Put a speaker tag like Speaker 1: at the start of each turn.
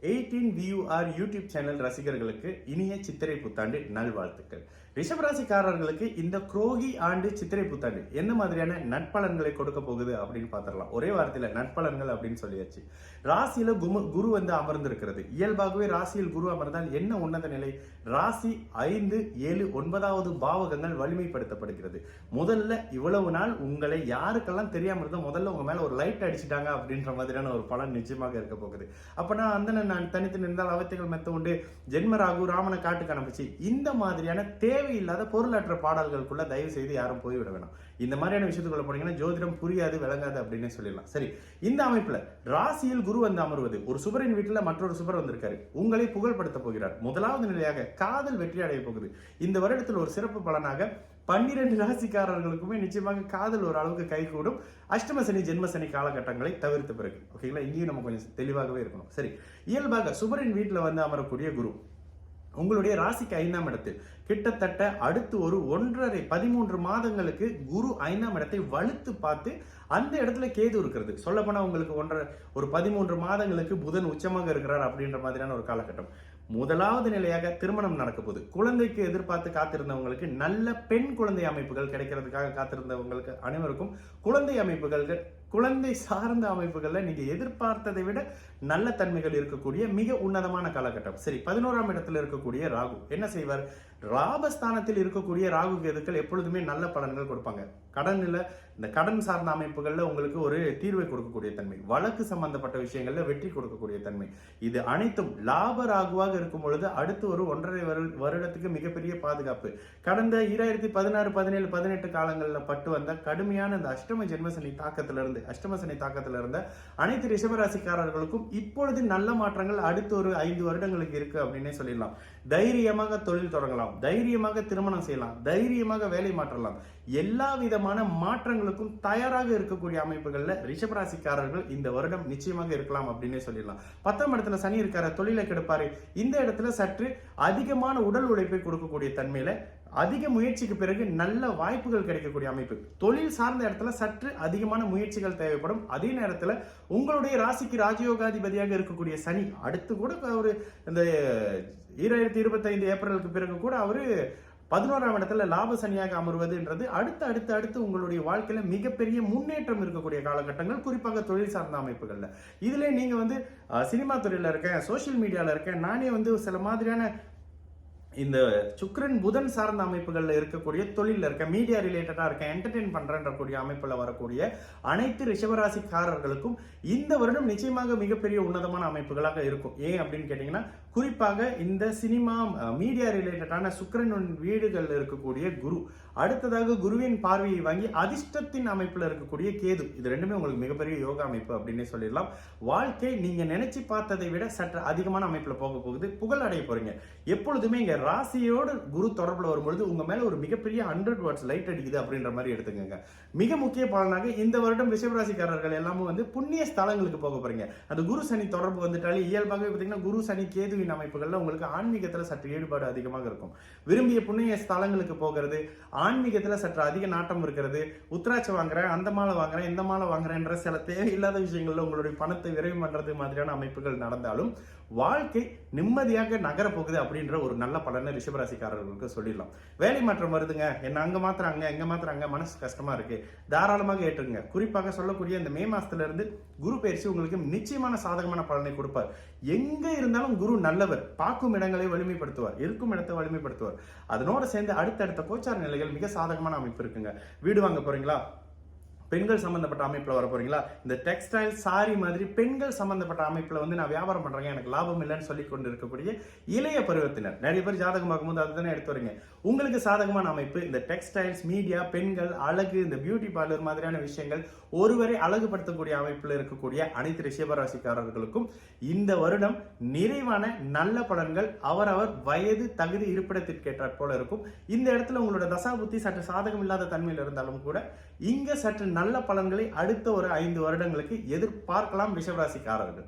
Speaker 1: 18VUR YouTube channel ரசிகர்களுக்கு இனிய சித்திரை புத்தாண்டு நல்வாழ்த்துக்கள். ரிஷபராசிக்காரர்களுக்கு இந்த குரோகி ஆண்டு சித்திரை புத்தாண்டு என்ன மாதிரியான நட்பலன்களை கொடுக்க போகுது அப்படின்னு பார்த்துடலாம். ஒரே வாரத்தில் நட்பலன்கள் அப்படின்னு சொல்லியாச்சு. ராசியில குரு வந்து அமர்ந்திருக்கிறது. இயல்பாகவே ராசியில் குரு அமர்ந்தால் என்ன உன்னத நிலை? ராசி 5, 7, 9வது பாவகங்கள் வலிமைப்படுத்தப்படுகிறது. முதல்ல இவ்வளவு நாள் உங்களை யாருக்கெல்லாம் தெரியாம இருந்தோ முதல்ல உங்க மேல ஒரு லைட் அடிச்சுட்டாங்க அப்படின்ற மாதிரியான ஒரு பலன் நிச்சயமாக இருக்க போகுது. அப்பனா அந்த நான் தனித்து நின்றால் அவத்தைகள் மெத்த உண்டு, ஜென்மராகு ராமனை காட்டுக்கு அனுப்பிச்சு, இந்த மாதிரியான தேவையில்லாத பொருளற்ற பாடல்களுக்குள்ள தயவு செய்து யாரும் போய்விட வேணாம். இந்த மாதிரியான விஷயத்துக்குள்ள போனீங்கன்னா ஜோதிடம் புரியாது விளங்காது அப்படின்னு சொல்லிடலாம். சரி, இந்த அமைப்புல ராசியில் குரு வந்து அமர்வது, ஒரு சுபரின் வீட்டுல மற்றொரு சுபர் வந்திருக்காரு, உங்களை புகழ்படுத்த போகிறார். முதலாவது நிலையாக காதல் வெற்றி அடைய போகுது. இந்த வருடத்தில் ஒரு சிறப்பு பலனாக 12 ராசிக்காரர்களுக்குமே நிச்சயமாக காதல் ஒரு அளவுக்கு கைகூடும். அஷ்டம சனி ஜென்ம சனி காலகட்டங்களை தவிர்த்த பிறகு. ஓகேங்களா, இங்கேயும் நம்ம கொஞ்சம் தெளிவாகவே இருக்கணும். சரி, இயல்பாக சுபரின் வீட்டில் வந்து அமரக்கூடிய குரு உங்களுடைய ராசிக்கு 5ஆம் இடத்தில் கிட்டத்தட்ட அடுத்து ஒரு 13 மாதங்களுக்கு குரு 5ஆம் இடத்தை வலுத்து பார்த்து அந்த இடத்துல கேது இருக்கிறது. சொல்ல போனா உங்களுக்கு ஒரு 13 மாதங்களுக்கு புதன் உச்சமாக இருக்கிறார் அப்படின்ற மாதிரியான ஒரு காலகட்டம். முதலாவது நிலையாக திருமணம் நடக்க போகுது. குழந்தைக்கு எதிர்பார்த்து காத்திருந்தவங்களுக்கு நல்ல பெண் குழந்தை அமைப்புகள் கிடைக்கிறதுக்காக காத்திருந்தவங்களுக்கு அனைவருக்கும் குழந்தை சார்ந்த அமைப்புகள்ல நீங்க எதிர்பார்த்ததை விட நல்ல தன்மைகள் இருக்கக்கூடிய மிக உன்னதமான காலகட்டம். சரி, 11ஆம் இடத்துல இருக்கக்கூடிய ராகு என்ன செய்வார்? லாபஸ்தானத்தில் இருக்கக்கூடிய ராகு கேதுக்கள் எப்பொழுதுமே நல்ல பலன்கள் கொடுப்பாங்க. இந்த கடன் சார்ந்த அமைப்புகள்ல உங்களுக்கு ஒரு தீர்வை கொடுக்கக்கூடிய தன்மை, வழக்கு சம்பந்தப்பட்ட விஷயங்கள்ல வெற்றி கொடுக்கக்கூடிய தன்மை, இது அனைத்தும் லாப ராகுவாக இருக்கும் பொழுது அடுத்து ஒரு 1.5 வருடத்துக்கு மிகப்பெரிய பாதுகாப்பு. கடந்த 2016, 17, 18 காலங்களில் பட்டு வந்த கடுமையான இந்த அஷ்டம சனி தாக்கத்திலிருந்து இருந்த அனைத்து ரிஷபராசிக்காரர்களுக்கும் இப்பொழுது நல்ல மாற்றங்கள் அடுத்து ஒரு 5 வருடங்களுக்கு இருக்கு அப்படின்னே சொல்லிடலாம். தைரியமாக தொழில் தொடங்கலாம், தைரியமாக திருமணம் செய்யலாம், தைரியமாக வேலை மாற்றலாம். எல்லா விதமான மாற்றங்களுக்கும் தயாராக இருக்கக்கூடிய அமைப்புகள்ல ரிஷபராசிக்காரர்கள் இந்த வருடம் நிச்சயமாக இருக்கலாம் அப்படின்னே சொல்லிடலாம். 10ஆம் இடத்துல சனி இருக்காரு, தொழிலை கெடுப்பாரு. இந்த இடத்துல சற்று அதிகமான உடல் உழைப்பை கொடுக்கக்கூடிய தன்மையில அதிக முயற்சிக்கு பிறகு நல்ல வாய்ப்புகள் கிடைக்கக்கூடிய அமைப்பு. தொழில் சார்ந்த இடத்துல சற்று அதிகமான முயற்சிகள் தேவைப்படும். அதே நேரத்துல உங்களுடைய ராசிக்கு ராஜயோகாதிபதியாக இருக்கக்கூடிய சனி அடுத்து கூட ஒரு இந்த 2025 ஏப்ரலுக்கு பிறகு கூட அவரு 11ஆம் இடத்துல லாப சனியாக அமர்வதுன்றது அடுத்து உங்களுடைய வாழ்க்கையில மிகப்பெரிய முன்னேற்றம் இருக்கக்கூடிய காலகட்டங்கள், குறிப்பாக தொழில் சார்ந்த அமைப்புகள்ல. இதுல நீங்க வந்து சினிமா துறையில இருக்கேன், சோசியல் மீடியால இருக்கேன், நானே வந்து சில மாதிரியான இந்த சுக்கிரன் புதன் சார்ந்த அமைப்புகள்ல இருக்கக்கூடிய தொழில இருக்க, மீடியா ரிலேட்டடா இருக்க, என்டர்டெயின் பண்றக்கூடிய அமைப்புல வரக்கூடிய அனைத்து ரிஷபராசிக்காரர்களுக்கும் இந்த வருடம் நிச்சயமாக மிகப்பெரிய உன்னதமான அமைப்புகளாக இருக்கும். ஏன் அப்படின்னு கேட்டீங்கன்னா, குறிப்பாக இந்த சினிமா மீடியா ரிலேட்டடான சுக்கிரன் வீடுகள் இருக்கக்கூடிய குரு, அடுத்ததாக குருவின் பார்வையை வாங்கி அதிர்ஷ்டத்தின் அமைப்புல இருக்கக்கூடிய கேது, இது ரெண்டுமே உங்களுக்கு மிகப்பெரிய யோகா அமைப்பு அப்படின்னு சொல்லிடலாம். வாழ்க்கை நீங்க நினைச்சு பார்த்ததை விட சற்று அதிகமான அமைப்புல போக போகுது. புகழ் அடைய போறீங்க. எப்பொழுதுமே இங்க ராசியோடு குரு தொடர்புல வரும்பொழுது உங்க மேல ஒரு மிகப்பெரிய 100 வாட்ஸ் லைட் அடிக்குது அப்படின்ற மாதிரி எடுத்துக்கங்க. மிக முக்கிய பலனாக இந்த வருடம் ரிஷபராசிக்காரர்கள் எல்லாமும் வந்து புண்ணிய ஸ்தலங்களுக்கு போக போறீங்க. அந்த குரு சனி தொடர்பு வந்துட்டாலே இயல்பாகவே பார்த்தீங்கன்னா குரு சனி கேதுவின் அமைப்புகள்ல உங்களுக்கு ஆன்மீகத்துல சற்று ஈடுபாடு அதிகமாக இருக்கும். விரும்பிய புண்ணிய ஸ்தலங்களுக்கு போகிறது, ஆன்மீகத்துல சற்று அதிக நாட்டம் இருக்கிறது. உத்ராட்சம் வாங்குறேன், அந்த மாலை வாங்குறேன், இந்த மாலை வாங்குறேன்ற சில தேவையில்லாத விஷயங்கள்ல உங்களுடைய பணத்தை விரைவு பண்றது மாதிரியான அமைப்புகள் நடந்தாலும் வாழ்க்கை நிம்மதியாக நகர போகுது அப்படின்ற ஒரு நல்ல பலனை ரிஷபராசிக்காரர்களுக்கு சொல்லிடலாம். வேலை மாற்றம் வருதுங்க, என்ன அங்க மாத்திரம் எங்க மாத்திரம் மனசு கஷ்டமா இருக்கு, தாராளமாக ஏற்றுங்க. குறிப்பாக சொல்லக்கூடிய இந்த மே மாசத்துல இருந்து குரு பயிற்சி உங்களுக்கு நிச்சயமான சாதகமான பலனை கொடுப்பார். எங்க இருந்தாலும் குரு நல்லவர், பார்க்கும் இடங்களை வலிமைப்படுத்துவார், இருக்கும் இடத்தை வலிமைப்படுத்துவார். அதனோட சேர்ந்து அடுத்தடுத்த கோச்சார நிலைகள் மிக சாதகமான அமைப்பு இருக்குங்க. வீடு வாங்க போறீங்களா, பெண்கள் சம்பந்தப்பட்ட அமைப்புல வர போறீங்களா, இந்த டெக்ஸ்டைல் சாரி மாதிரி பெண்கள் சம்பந்தப்பட்ட அமைப்புல வந்து நான் வியாபாரம் பண்றேன், எனக்கு லாபம் இல்லைன்னு சொல்லி கொண்டு இருக்கக்கூடிய இளைய பருவத்தினர் நிறைய பேர் ஜாதகம் பார்க்கும்போது அதுதானே எடுத்து வரீங்க. உங்களுக்கு சாதகமான அமைப்பு இந்த டெக்ஸ்டைல்ஸ், மீடியா, பெண்கள், அழகு, இந்த பியூட்டி பார்லர் மாதிரியான விஷயங்கள், ஒருவரை அழகுபடுத்தக்கூடிய அமைப்புல இருக்கக்கூடிய அனைத்து ரிஷபராசிக்காரர்களுக்கும் இந்த வருடம் நிறைவான நல்ல பலன்கள் அவரவர் வயது, தகுதி, இருப்பிடத்திற்கு ஏற்றாற் போல இருக்கும். இந்த இடத்துல உங்களோட தசாபுத்தி சற்று சாதகம் இல்லாத தன்மையில் இருந்தாலும் கூட இங்க சற்று நல்ல பலன்களை அடுத்த ஒரு 5 வருடங்களுக்கு எதிர்பார்க்கலாம் ரிஷபராசிக்காரர்கள்.